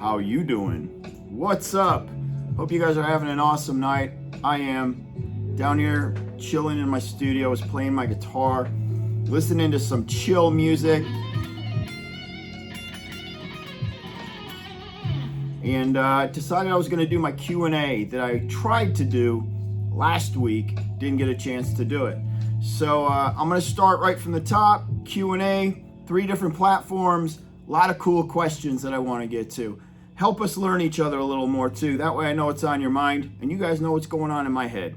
How you doing? What's up? Hope you guys are having an awesome night. I am down here chilling in my studio. I was playing my guitar, listening to some chill music, and decided I was going to do my Q&A that I tried to do last week. Didn't get a chance to do it. So I'm going to start right from the top. Q&A, 3 different platforms, a lot of cool questions that I want to get to. Help us learn each other a little more too. That way I know what's on your mind and you guys know what's going on in my head.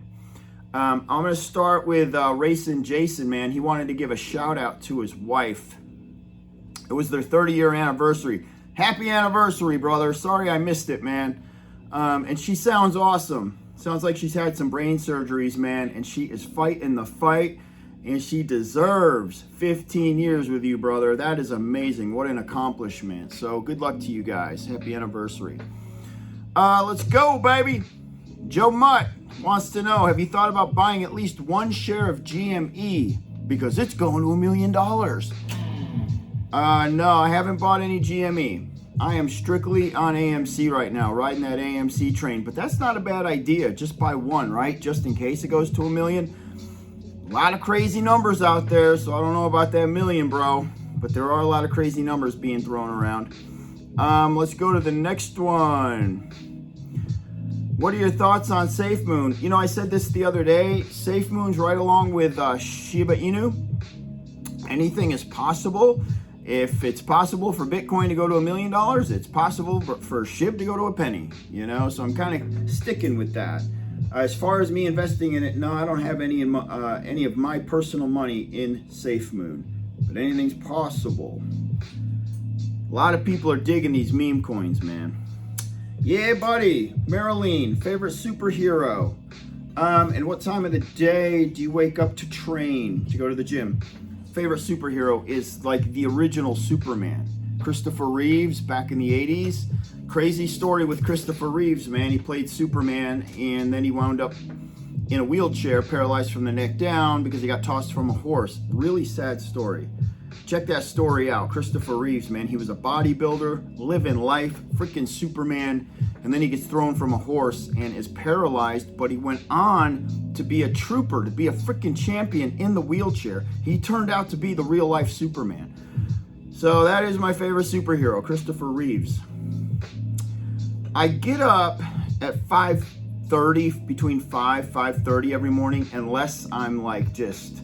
I'm going to start with Racing Jason, man. He wanted to give a shout out to his wife. It was their 30-year anniversary. Happy anniversary, brother. Sorry I missed it, man. And she sounds awesome. Sounds like she's had some brain surgeries, man, and she is fighting the fight, and she deserves 15 years with you, brother. That is amazing. What an accomplishment. So good luck to you guys. Happy anniversary. Let's go, baby. Joe Mutt wants to know, have you thought about buying at least 1 share of GME? Because it's going to $1 million. No, I haven't bought any GME. I am strictly on AMC right now, riding that AMC train. But that's not a bad idea. Just buy 1, right? Just in case it goes to $1 million. A lot of crazy numbers out there, so I don't know about that million, bro. But there are a lot of crazy numbers being thrown around. Let's go to the next one. What are your thoughts on SafeMoon? You know, I said this the other day. SafeMoon's right along with Shiba Inu. Anything is possible. If it's possible for Bitcoin to go to $1 million, it's possible for SHIB to go to a penny, you know? So I'm kind of sticking with that. As far as me investing in it, no, I don't have any of my personal money in SafeMoon, but anything's possible. A lot of people are digging these meme coins, man. Yeah, buddy. Marilyn, favorite superhero. And what time of the day do you wake up to train, to go to the gym? Favorite superhero is like the original Superman. Christopher Reeves back in the 80s. Crazy story with Christopher Reeves, man. He played Superman and then he wound up in a wheelchair, paralyzed from the neck down because he got tossed from a horse. Really sad story. Check that story out. Christopher Reeves, man. He was a bodybuilder, living life, freaking Superman, and then he gets thrown from a horse and is paralyzed, but he went on to be a trooper, to be a freaking champion in the wheelchair. He turned out to be the real life Superman. So that is my favorite superhero, Christopher Reeves. I get up at 5:30, between 5:30 every morning, unless I'm like just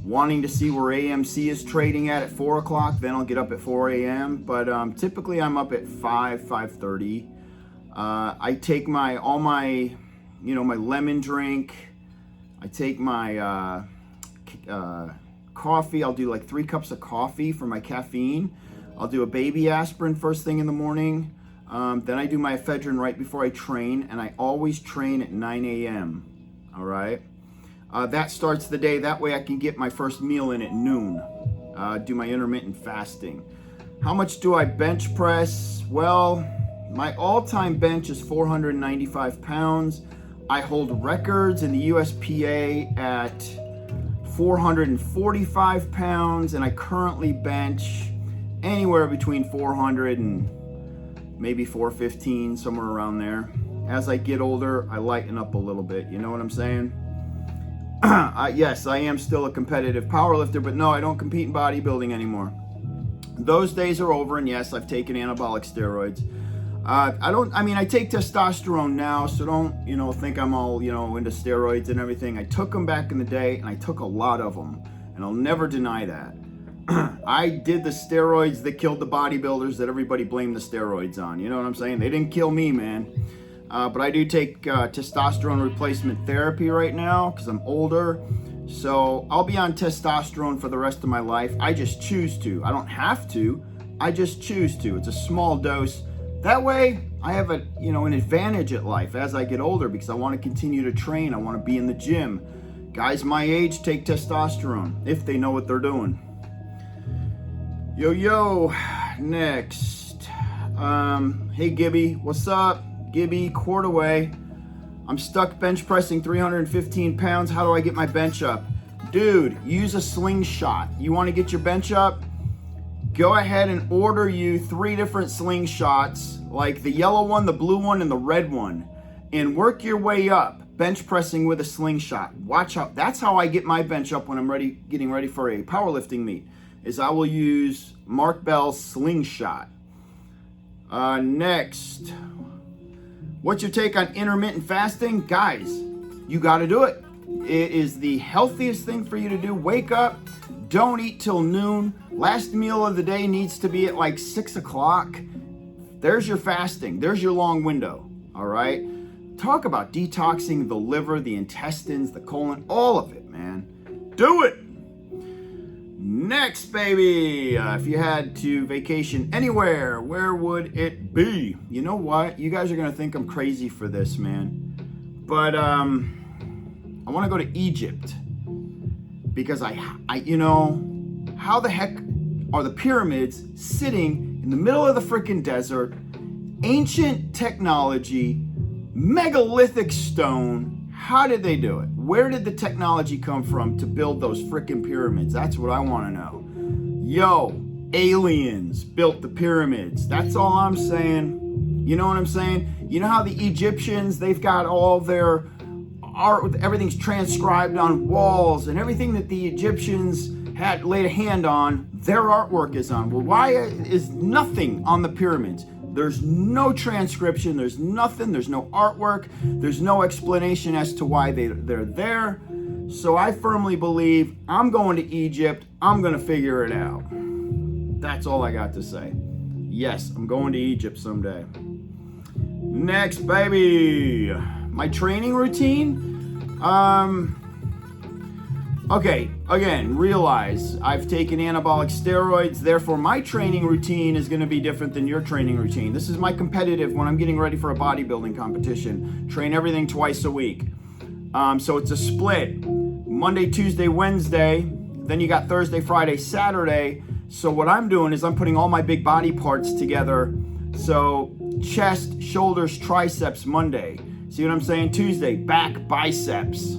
wanting to see where AMC is trading at 4 o'clock, then I'll get up at 4 a.m. But typically I'm up at 5:30. I take my my lemon drink. I take my coffee. I'll do like 3 cups of coffee for my caffeine. I'll do a baby aspirin first thing in the morning. Then I do my ephedrine right before I train, and I always train at 9 a.m. All right. That starts the day. That way I can get my first meal in at noon. Do my intermittent fasting. How much do I bench press? Well, my all-time bench is 495 pounds. I hold records in the USPA at 445 pounds, and I currently bench anywhere between 400 and maybe 415, somewhere around there. As I get older, I lighten up a little bit. You know what I'm saying? Yes, I am still a competitive powerlifter, but no, I don't compete in bodybuilding anymore. Those days are over, and yes, I've taken anabolic steroids. I take testosterone now, so don't, think I'm all, into steroids and everything. I took them back in the day, and I took a lot of them, and I'll never deny that. I did the steroids that killed the bodybuilders that everybody blamed the steroids on. You know what I'm saying? They didn't kill me, man. But I do take testosterone replacement therapy right now because I'm older. So I'll be on testosterone for the rest of my life. I just choose to. I don't have to. I just choose to. It's a small dose. That way I have an advantage at life as I get older because I want to continue to train. I want to be in the gym. Guys my age take testosterone if they know what they're doing. Yo, next. Hey Gibby, what's up? Gibby, quart away. I'm stuck bench pressing 315 pounds. How do I get my bench up? Dude, use a slingshot. You want to get your bench up? go ahead and order you 3 different slingshots, like the yellow one, the blue one, and the red one, and work your way up, bench pressing with a slingshot. Watch out. That's how I get my bench up when I'm getting ready for a powerlifting meet, is I will use Mark Bell's slingshot. Next, what's your take on intermittent fasting? Guys, you got to do it. It is the healthiest thing for you to do. Wake up, don't eat till noon. Last meal of the day needs to be at like 6 o'clock. There's your fasting. There's your long window. All right. Talk about detoxing the liver, the intestines, the colon, all of it, man. Do it. Next, baby. If you had to vacation anywhere, where would it be? You know what? You guys are going to think I'm crazy for this, man. But I want to go to Egypt because I how the heck are the pyramids sitting in the middle of the freaking desert? Ancient technology, megalithic stone. How did they do it? Where did the technology come from to build those freaking pyramids? That's what I want to know. Yo, aliens built the pyramids. That's all I'm saying. You know what I'm saying? You know how the Egyptians, they've got all their art, everything's transcribed on walls, and everything that the Egyptians had laid a hand on, their artwork is on. Well, why is nothing on the pyramids? There's no transcription, there's nothing, there's no artwork, there's no explanation as to why they're there. So I firmly believe I'm going to Egypt, I'm gonna figure it out. That's all I got to say. Yes, I'm going to Egypt someday. Next, baby. My training routine? Okay, again, realize I've taken anabolic steroids, therefore my training routine is going to be different than your training routine. This is my competitive when I'm getting ready for a bodybuilding competition. Train everything twice a week. So it's a split. Monday, Tuesday, Wednesday, then you got Thursday, Friday, Saturday. So what I'm doing is I'm putting all my big body parts together. So chest, shoulders, triceps Monday. See what I'm saying? Tuesday, back, biceps.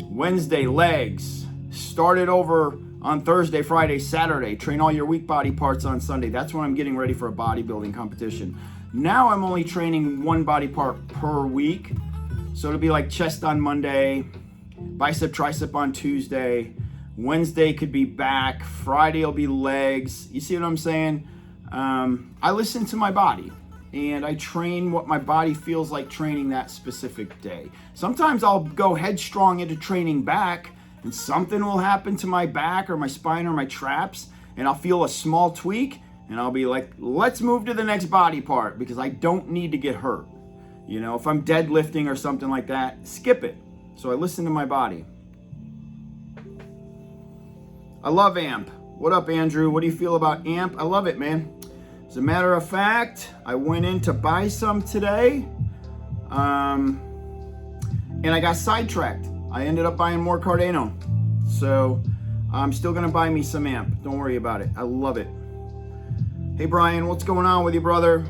Wednesday, legs. Start it over on Thursday, Friday, Saturday. Train all your weak body parts on Sunday. That's when I'm getting ready for a bodybuilding competition. Now I'm only training one body part per week. So it'll be like chest on Monday, bicep, tricep on Tuesday. Wednesday could be back. Friday will be legs. You see what I'm saying? I listen to my body. And I train what my body feels like training that specific day. Sometimes I'll go headstrong into training back, and something will happen to my back or my spine or my traps, and I'll feel a small tweak, and I'll be like, let's move to the next body part because I don't need to get hurt. You know, if I'm deadlifting or something like that, skip it. So I listen to my body. I love AMP. What up, Andrew? What do you feel about AMP? I love it, man. As a matter of fact, I went in to buy some today, and I got sidetracked. I ended up buying more Cardano. So I'm still gonna buy me some AMP. Don't worry about it. I love it. Hey Brian, what's going on with you, brother?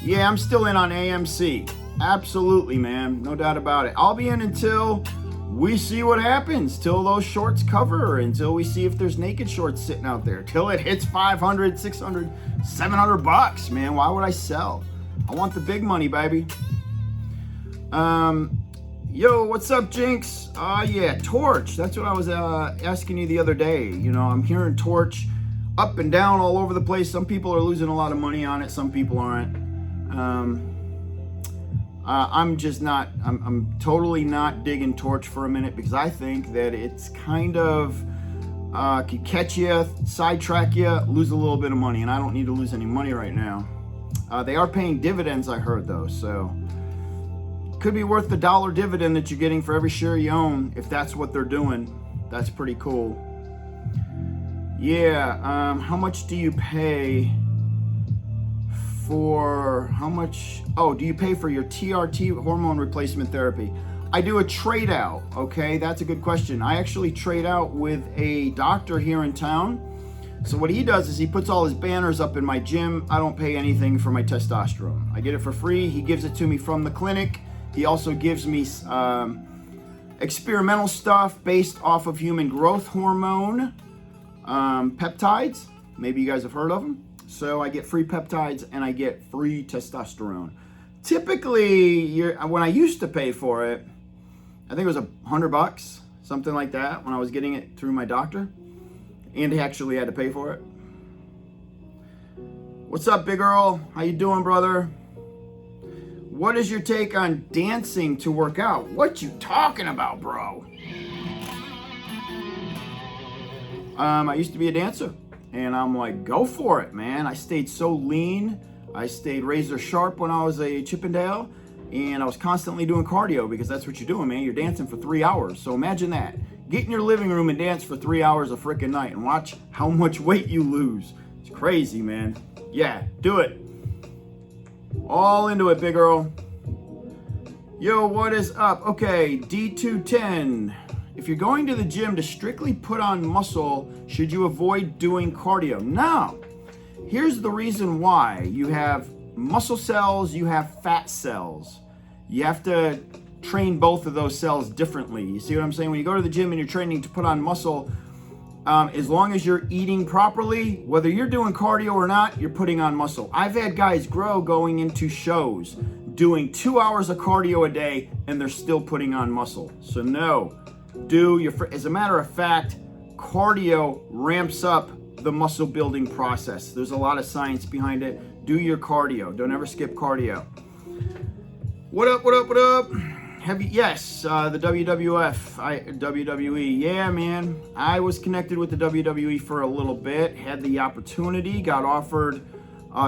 Yeah, I'm still in on AMC. Absolutely, man. No doubt about it. I'll be in until we see what happens, till those shorts cover, until we see if there's naked shorts sitting out there, till it hits 500, 600, 700 bucks, man. Why would I sell? I want the big money, baby. Yo, what's up, Jinx? Yeah, Torch. That's what I was asking you the other day. You know, I'm hearing Torch up and down all over the place. Some people are losing a lot of money on it. Some people aren't. I'm just not, I'm totally not digging Torch for a minute because I think that it's kind of, could catch you, sidetrack you, lose a little bit of money, and I don't need to lose any money right now. They are paying dividends, I heard, though, so could be worth the $1 dividend that you're getting for every share you own if that's what they're doing. That's pretty cool. Yeah, how much do you pay for, do you pay for your TRT, hormone replacement therapy? I do a trade out, okay? That's a good question. I actually trade out with a doctor here in town. So what he does is he puts all his banners up in my gym. I don't pay anything for my testosterone. I get it for free. He gives it to me from the clinic. He also gives me experimental stuff based off of human growth hormone. peptides. Maybe you guys have heard of them. So I get free peptides and I get free testosterone. Typically, when I used to pay for it, I think it was $100, something like that, when I was getting it through my doctor. And he actually had to pay for it. What's up, Big Earl? How you doing, brother? What is your take on dancing to work out? What you talking about, bro? I used to be a dancer, and I'm like, go for it, man. I stayed so lean. I stayed razor sharp when I was a Chippendale, and I was constantly doing cardio because that's what you're doing, man. You're dancing for 3 hours. So imagine that. Get in your living room and dance for 3 hours a freaking night and watch how much weight you lose. It's crazy, man. Yeah, do it. All into it, Big Earl. Yo, what is up? Okay, D210. If you're going to the gym to strictly put on muscle, should you avoid doing cardio? No. Here's the reason why. You have muscle cells, you have fat cells. You have to train both of those cells differently. You see what I'm saying? When you go to the gym and you're training to put on muscle, as long as you're eating properly, whether you're doing cardio or not, you're putting on muscle. I've had guys grow going into shows, doing 2 hours of cardio a day, and they're still putting on muscle. So no, as a matter of fact, cardio ramps up the muscle building process. There's a lot of science behind it. Do your cardio. Don't ever skip cardio. What up, what up, what up? Yes, the WWE. Yeah, man. I was connected with the WWE for a little bit. Had the opportunity, got offered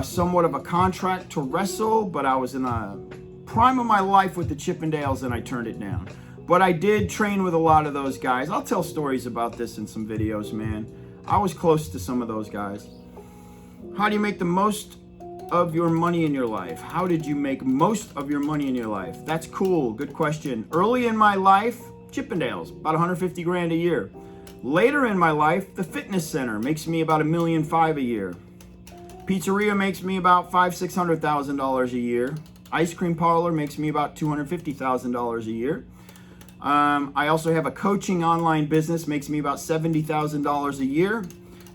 somewhat of a contract to wrestle, but I was in the prime of my life with the Chippendales and I turned it down. But I did train with a lot of those guys. I'll tell stories about this in some videos, man. I was close to some of those guys. How do you make the most of your money in your life? How did you make most of your money in your life? That's cool. Good question. Early in my life, Chippendales, about 150 grand a year. Later in my life, the fitness center makes me about $1.5 million a year. Pizzeria makes me about $500,000-$600,000 a year. Ice cream parlor makes me about $250,000 a year. I also have a coaching online business, makes me about $70,000 a year.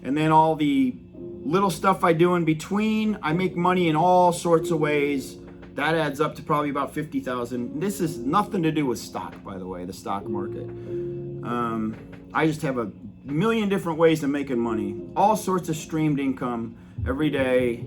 And then all the little stuff I do in between, I make money in all sorts of ways. That adds up to probably about $50,000. This is nothing to do with stock, by the way, the stock market. I just have a million different ways of making money. All sorts of streamed income every day.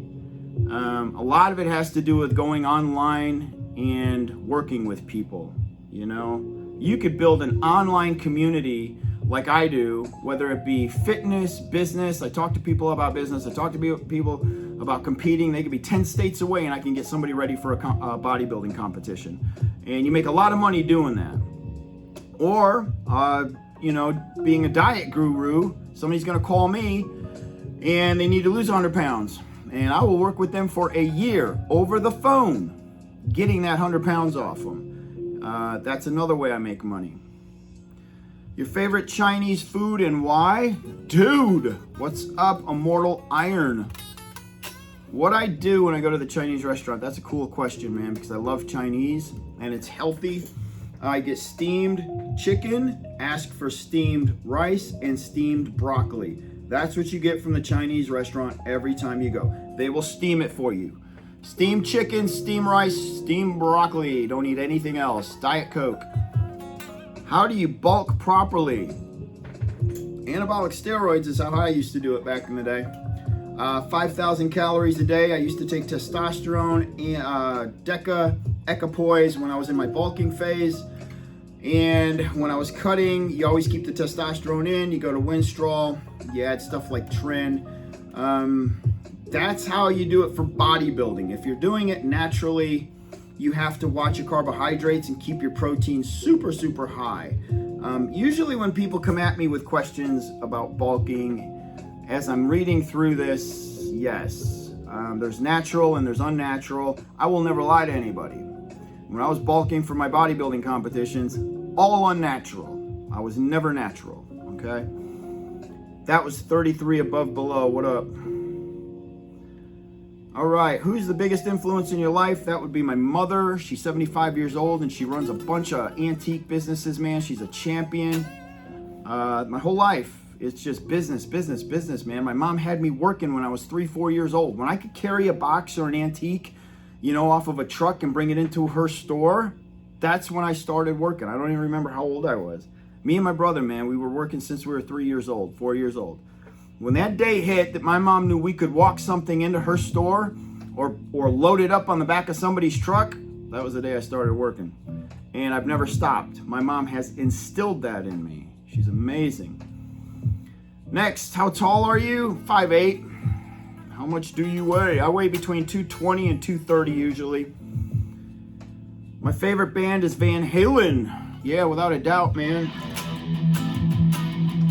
A lot of it has to do with going online and working with people, you know. You could build an online community like I do, whether it be fitness, business. I talk to people about business. I talk to people about competing. They could be 10 states away and I can get somebody ready for a bodybuilding competition. And you make a lot of money doing that. Or, you know, being a diet guru, somebody's gonna call me and they need to lose 100 pounds. And I will work with them for a year over the phone, getting that 100 pounds off them. That's another way I make money. Your favorite Chinese food and why? Dude, what's up, Immortal Iron? What I do when I go to the Chinese restaurant, that's a cool question, man, because I love Chinese and it's healthy. I get steamed chicken, ask for steamed rice, and steamed broccoli. That's what you get from the Chinese restaurant every time you go. They will steam it for you. Steamed chicken, steamed rice, steamed broccoli. Don't eat anything else. Diet Coke. How do you bulk properly? Anabolic steroids is how I used to do it back in the day. 5,000 calories a day. I used to take testosterone and equipoise when I was in my bulking phase. And when I was cutting, you always keep the testosterone in. You go to Winstrol. You add stuff like Tren. That's how you do it for bodybuilding. If you're doing it naturally, you have to watch your carbohydrates and keep your protein super, super high. Usually when people come at me with questions about bulking, as I'm reading through this, yes, there's natural and there's unnatural. I will never lie to anybody. When I was bulking for my bodybuilding competitions, all unnatural. I was never natural, okay? That was 33 above below. What up? All right, who's the biggest influence in your life? That would be my mother. She's 75 years old and she runs a bunch of antique businesses, man. She's a champion. My whole life It's just business, business, business, man. My mom had me working when I was 3, 4 years old. When I could carry a box or an antique, off of a truck and bring it into her store, that's when I started working. I don't even remember how old I was. Me and my brother, man, we were working since we were 3 years old, 4 years old. When that day hit that my mom knew we could walk something into her store or load it up on the back of somebody's truck, that was the day I started working. And I've never stopped. My mom has instilled that in me. She's amazing. Next, how tall are you? 5'8". How much do you weigh? I weigh between 220 and 230 usually. My favorite band is Van Halen. Yeah, without a doubt, man.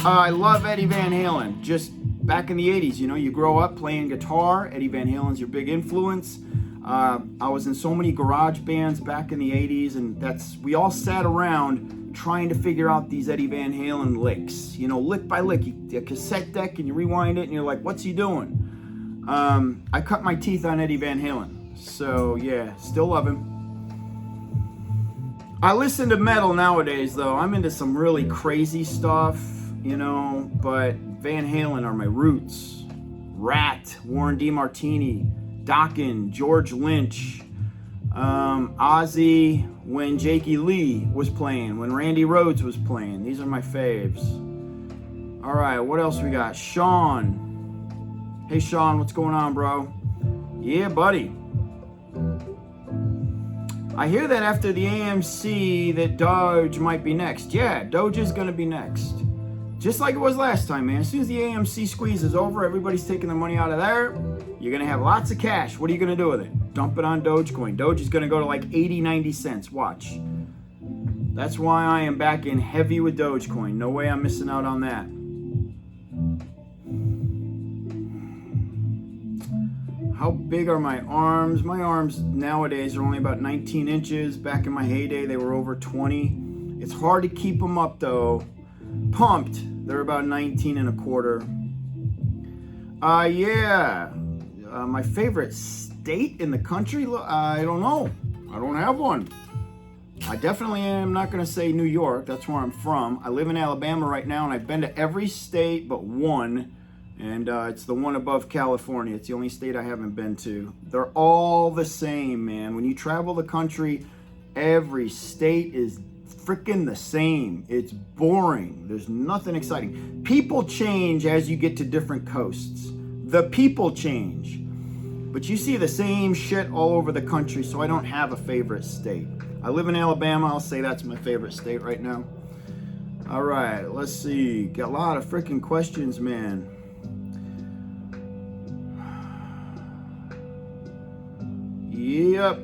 I love Eddie Van Halen. Just back in the 80s, you grow up playing guitar. Eddie Van Halen's your big influence. I was in so many garage bands back in the 80s, and we all sat around trying to figure out these Eddie Van Halen licks. Lick by lick. A cassette deck, and you rewind it, and you're like, what's he doing? I cut my teeth on Eddie Van Halen. So, yeah, still love him. I listen to metal nowadays, though. I'm into some really crazy stuff, but Van Halen are my roots. Rat, Warren DeMartini, Dokken, George Lynch, Ozzy, when Jakey Lee was playing, when Randy Rhoads was playing. These are my faves. All right, what else we got? Sean. Hey, Sean, what's going on, bro? Yeah, buddy. I hear that after the AMC that Doge might be next. Yeah, Doge is going to be next. Just like it was last time, man. As soon as the AMC squeeze is over, everybody's taking the money out of there. You're going to have lots of cash. What are you going to do with it? Dump it on Dogecoin. Doge is going to go to like 80, 90 cents. Watch. That's why I am back in heavy with Dogecoin. No way I'm missing out on that. How big are my arms? My arms nowadays are only about 19 inches. Back in my heyday, they were over 20. It's hard to keep them up, though. Pumped. They're about 19 and a quarter. Yeah. My favorite state in the country? I don't know. I don't have one. I definitely am not going to say New York. That's where I'm from. I live in Alabama right now, and I've been to every state but one. And it's the one above California. It's the only state I haven't been to. They're all the same, man. When you travel the country, every state is freaking the same. It's boring. There's nothing exciting. People change as you get to different coasts. The people change. But you see the same shit all over the country, so I don't have a favorite state. I live in Alabama. I'll say that's my favorite state right now. All right, let's see. Got a lot of freaking questions, man. Yep.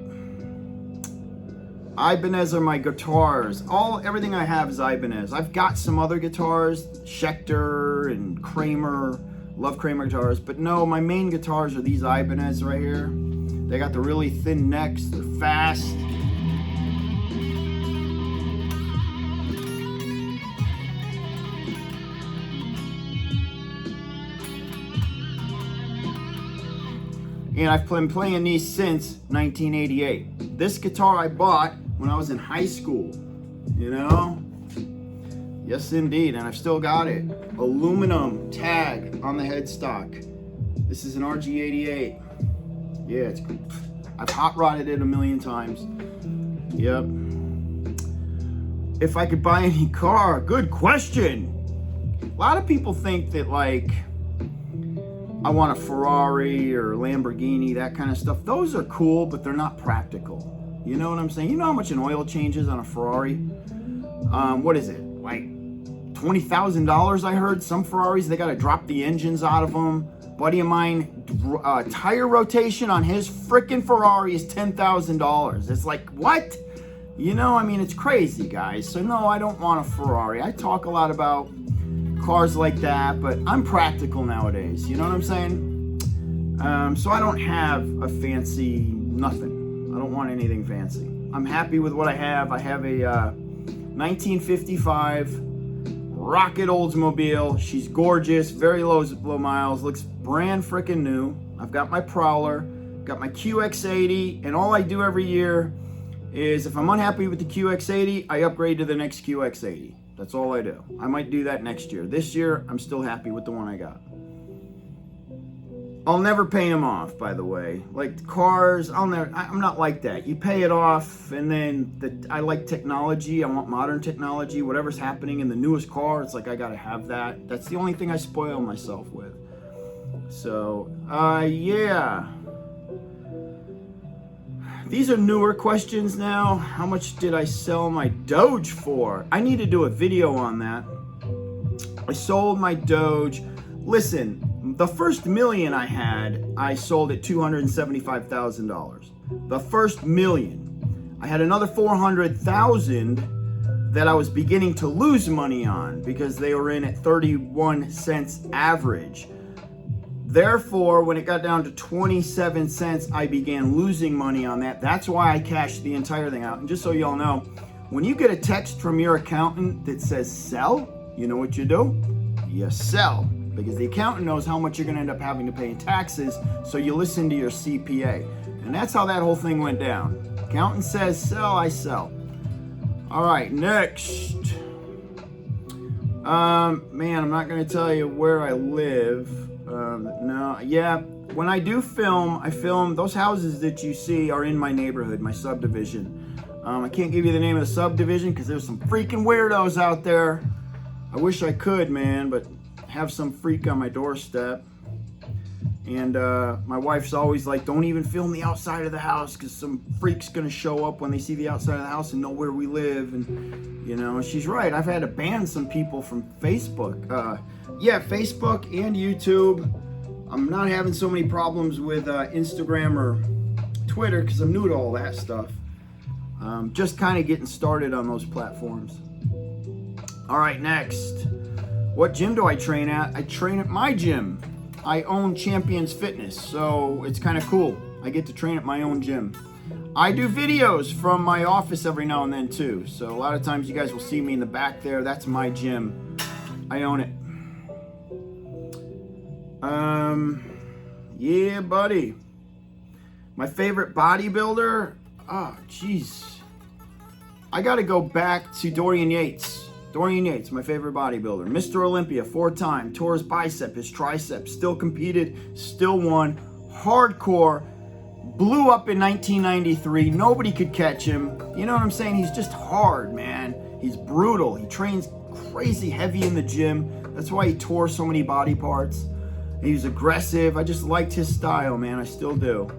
Ibanez are my guitars. Everything I have is Ibanez. I've got some other guitars, Schecter and Kramer. Love Kramer guitars, but no, my main guitars are these Ibanez right here. They got the really thin necks. They're fast. And I've been playing these since 1988. This guitar I bought when I was in high school, Yes, indeed, and I've still got it. Aluminum tag on the headstock. This is an RG88. Yeah, it's cool. I've hot rodded it a million times. Yep. If I could buy any car, good question. A lot of people think that I want a Ferrari or Lamborghini, that kind of stuff. Those are cool, but they're not practical. You know what I'm saying? You know how much an oil change is on a Ferrari? What is it? Like $20,000 I heard. Some Ferraris, they got to drop the engines out of them. Buddy of mine, tire rotation on his freaking Ferrari is $10,000. It's like, what? It's crazy, guys. So no, I don't want a Ferrari. I talk a lot about cars like that, but I'm practical nowadays. You know what I'm saying? So I don't have a fancy nothing. I don't want anything fancy. I'm happy with what I have. I have a 1955 Rocket Oldsmobile. She's gorgeous, very low miles, looks brand freaking new. I've got my Prowler, got my QX80, and all I do every year is if I'm unhappy with the QX80, I upgrade to the next QX80. That's all I do. I might do that next year. This year, I'm still happy with the one I got. I'll never pay them off, by the way. Like cars, I'm not like that. You pay it off, and then I like technology. I want modern technology. Whatever's happening in the newest car, it's like I gotta have that. That's the only thing I spoil myself with. So, yeah. These are newer questions now. How much did I sell my Doge for? I need to do a video on that. I sold my Doge. Listen, the first million I had, I sold at $275,000. The first million. I had another 400,000 that I was beginning to lose money on because they were in at 31 cents average. Therefore, when it got down to 27 cents, I began losing money on that. That's why I cashed the entire thing out. And just so y'all know, when you get a text from your accountant that says sell, you know what you do? You sell. Because the accountant knows how much you're going to end up having to pay in taxes, so you listen to your CPA. And that's how that whole thing went down. Accountant says sell, I sell. All right, next. Man, I'm not going to tell you where I live. No, yeah. When I do film, I film, those houses that you see are in my neighborhood, my subdivision. I can't give you the name of the subdivision because there's some freaking weirdos out there. I wish I could, man, but have some freak on my doorstep. And my wife's always like, don't even film the outside of the house because some freak's gonna show up when they see the outside of the house and know where we live. And you know, she's right. I've had to ban some people from Facebook. Yeah, Facebook and YouTube. I'm not having so many problems with Instagram or Twitter because I'm new to all that stuff. Just kind of getting started on those platforms. All right, next. What gym do I train at? I train at my gym. I own Champions Fitness, so it's kind of cool. I get to train at my own gym. I do videos from my office every now and then too. So a lot of times you guys will see me in the back there. That's my gym. I own it. Yeah, buddy. My favorite bodybuilder? Oh, jeez. I got to go back to Dorian Yates. Dorian Yates, my favorite bodybuilder. Mr. Olympia, 4-time. Tore his bicep, his tricep. Still competed, still won. Hardcore. Blew up in 1993. Nobody could catch him. You know what I'm saying? He's just hard, man. He's brutal. He trains crazy heavy in the gym. That's why he tore so many body parts. He was aggressive. I just liked his style, man. I still do.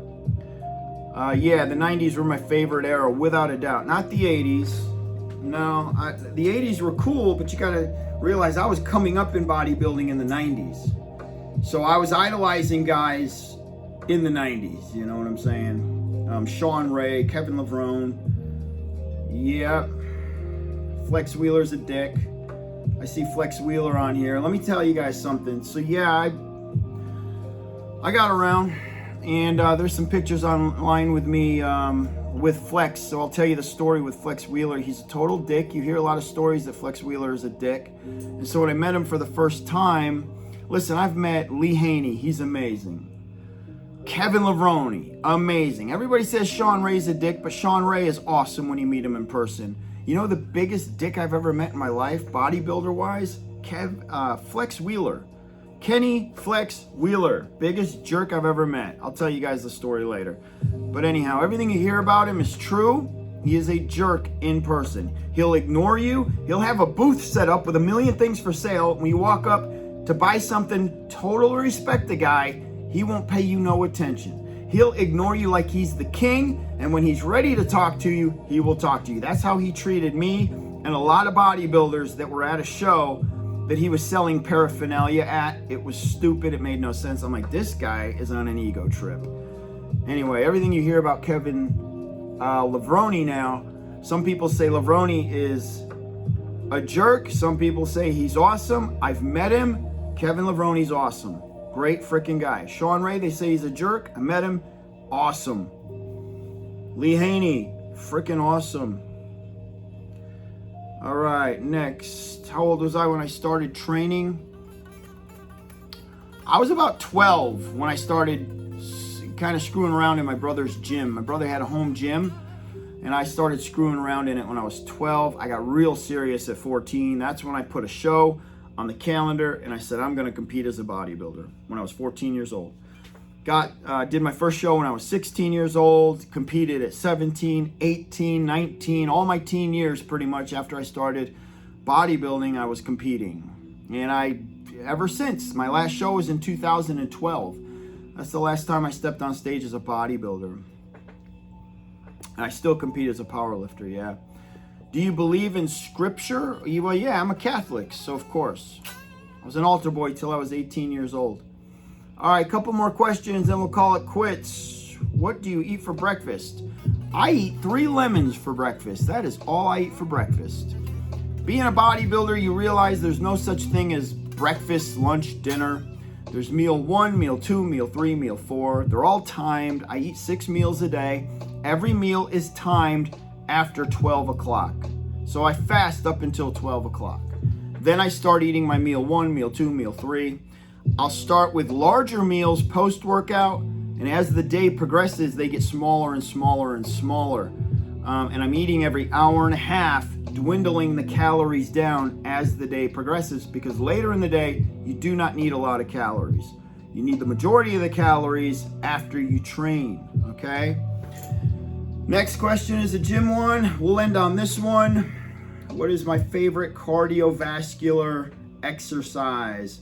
Yeah, the 90s were my favorite era, without a doubt. Not the 80s. No, the 80s were cool, but you gotta realize I was coming up in bodybuilding in the 90s. So I was idolizing guys in the 90s, you know what I'm saying? Sean Ray, Kevin Levrone. Yeah. Flex Wheeler's a dick. I see Flex Wheeler on here. Let me tell you guys something. So yeah, I got around, and there's some pictures online with me with Flex. So I'll tell you the story with Flex Wheeler. He's a total dick. You hear a lot of stories that Flex Wheeler is a dick. And so when I met him for the first time, listen, I've met Lee Haney. He's amazing. Kevin Levrone, amazing. Everybody says Sean Ray's a dick, but Sean Ray is awesome when you meet him in person. You know the biggest dick I've ever met in my life, bodybuilder-wise? Flex Wheeler. Kenny Flex Wheeler. Biggest jerk I've ever met. I'll tell you guys the story later. But anyhow, everything you hear about him is true. He is a jerk in person. He'll ignore you. He'll have a booth set up with a million things for sale. When you walk up to buy something, totally respect the guy. He won't pay you no attention. He'll ignore you like he's the king, and when he's ready to talk to you, he will talk to you. That's how he treated me and a lot of bodybuilders that were at a show that he was selling paraphernalia at. It was stupid. It made no sense. I'm like, this guy is on an ego trip. Anyway, everything you hear about Kevin Levrone now, some people say Levrone is a jerk. Some people say he's awesome. I've met him. Kevin Levrone's awesome. Great freaking guy. Sean Ray, they say he's a jerk. I met him. Awesome. Lee Haney, freaking awesome. All right, next. How old was I when I started training? I was about 12 when I started kind of screwing around in my brother's gym. My brother had a home gym, and I started screwing around in it when I was 12. I got real serious at 14. That's when I put a show on the calendar, and I said I'm going to compete as a bodybuilder when I was 14 years old. Did my first show when I was 16 years old, competed at 17, 18, 19, all my teen years pretty much after I started bodybuilding, I was competing. And ever since, my last show was in 2012. That's the last time I stepped on stage as a bodybuilder. And I still compete as a powerlifter, yeah. Do you believe in scripture? Well, yeah, I'm a Catholic, so of course. I was an altar boy till I was 18 years old. All right, a couple more questions, then we'll call it quits. What do you eat for breakfast? I eat 3 lemons for breakfast. That is all I eat for breakfast. Being a bodybuilder, you realize there's no such thing as breakfast, lunch, dinner. There's meal 1, meal 2, meal 3, meal 4. They're all timed. I eat 6 meals a day. Every meal is timed after 12 o'clock. So I fast up until 12 o'clock. Then I start eating my meal 1, meal 2, meal 3. I'll start with larger meals post-workout, and as the day progresses, they get smaller and smaller and smaller. And I'm eating every hour and a half, dwindling the calories down as the day progresses, because later in the day, you do not need a lot of calories. You need the majority of the calories after you train, okay? Next question is a gym one. We'll end on this one. What is my favorite cardiovascular exercise?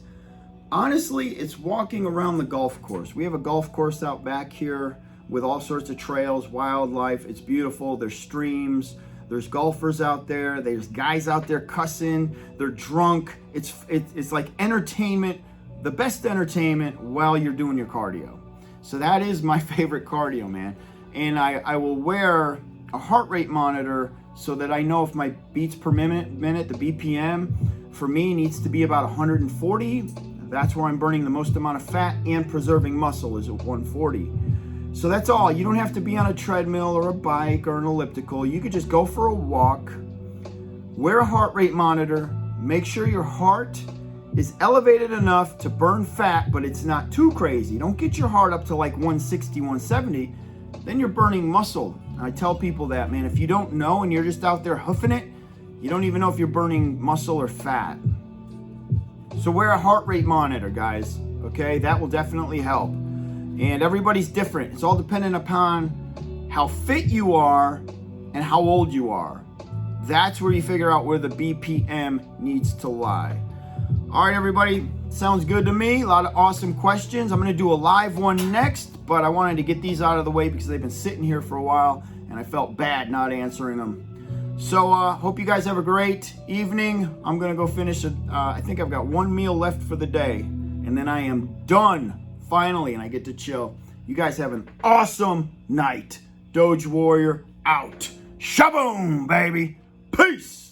Honestly, it's walking around the golf course. We have a golf course out back here with all sorts of trails, wildlife. It's beautiful. There's streams. There's golfers out there. There's guys out there cussing. They're drunk. It's like entertainment, the best entertainment while you're doing your cardio. So that is my favorite cardio, man. And I will wear a heart rate monitor so that I know if my beats per minute, the BPM, for me needs to be about 140. That's where I'm burning the most amount of fat and preserving muscle is at 140. So that's all. You don't have to be on a treadmill or a bike or an elliptical. You could just go for a walk, wear a heart rate monitor, make sure your heart is elevated enough to burn fat, but it's not too crazy. Don't get your heart up to like 160, 170. Then you're burning muscle. I tell people that, man, if you don't know and you're just out there hoofing it, you don't even know if you're burning muscle or fat. So wear a heart rate monitor, guys, okay? That will definitely help. And everybody's different. It's all dependent upon how fit you are and how old you are. That's where you figure out where the BPM needs to lie. All right, everybody, sounds good to me. A lot of awesome questions. I'm gonna do a live one next, but I wanted to get these out of the way because they've been sitting here for a while and I felt bad not answering them. So hope you guys have a great evening. I'm gonna go finish it. I think I've got 1 meal left for the day and then I am done finally and I get to chill. You guys have an awesome night. Doge Warrior out. Shaboom, baby. Peace.